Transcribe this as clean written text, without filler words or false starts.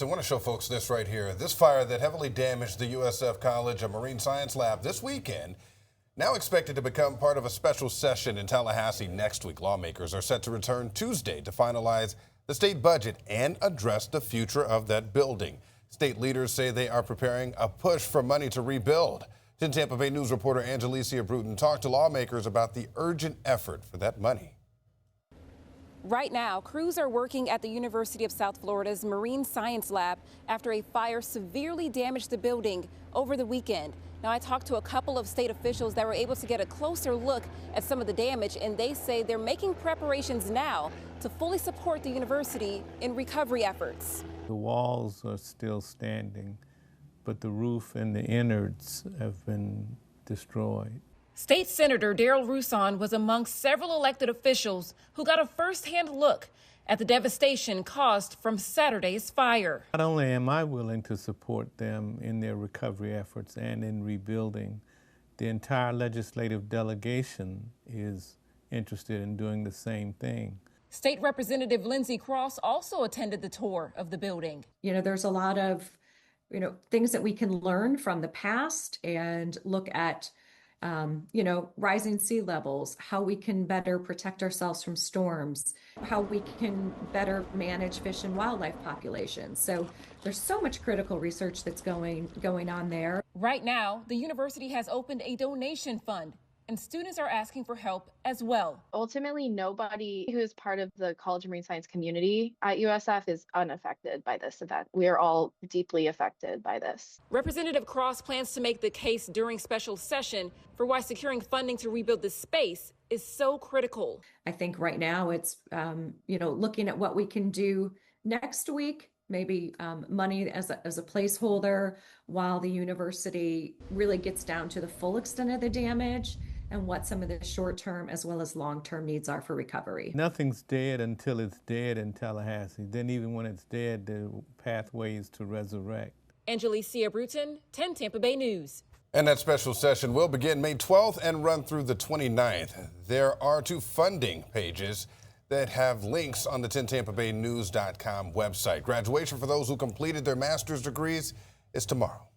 I want to show folks this right here. This fire that heavily damaged the USF College of Marine Science Lab this weekend, now expected to become part of a special session in Tallahassee next week. Lawmakers are set to return Tuesday to finalize the state budget and address the future of that building. State leaders say they are preparing a push for money to rebuild. 10 Tampa Bay News reporter Angelicia Bruton talked to lawmakers about the urgent effort for that money. Right now, crews are working at the University of South Florida's Marine Science Lab after a fire severely damaged the building over the weekend. Now, I talked to a couple of state officials that were able to get a closer look at some of the damage, and they say they're making preparations now to fully support the university in recovery efforts. The walls are still standing, but the roof and the innards have been destroyed. State Senator Darrell Rousson was among several elected officials who got a first-hand look at the devastation caused from Saturday's fire. Not only am I willing to support them in their recovery efforts and in rebuilding, the entire legislative delegation is interested in doing the same thing. State Representative Lindsey Cross also attended the tour of the building. You know, there's a lot of, things that we can learn from the past and look at rising sea levels, how we can better protect ourselves from storms, how we can better manage fish and wildlife populations. So there's so much critical research that's going on there. Right now, the university has opened a donation fund, and students are asking for help as well. Ultimately, nobody who is part of the College of Marine Science community at USF is unaffected by this event. We are all deeply affected by this. Representative Cross plans to make the case during special session for why securing funding to rebuild the space is so critical. I think right now it's, looking at what we can do next week, maybe money as a placeholder while the university really gets down to the full extent of the damage and what some of the short-term as well as long-term needs are for recovery. Nothing's dead until it's dead in Tallahassee. Then even when it's dead, there are pathways to resurrect. Angelicia Bruton, 10 Tampa Bay News. And that special session will begin May 12th and run through the 29th. There are 2 funding pages that have links on the 10tampabaynews.com website. Graduation for those who completed their master's degrees is tomorrow.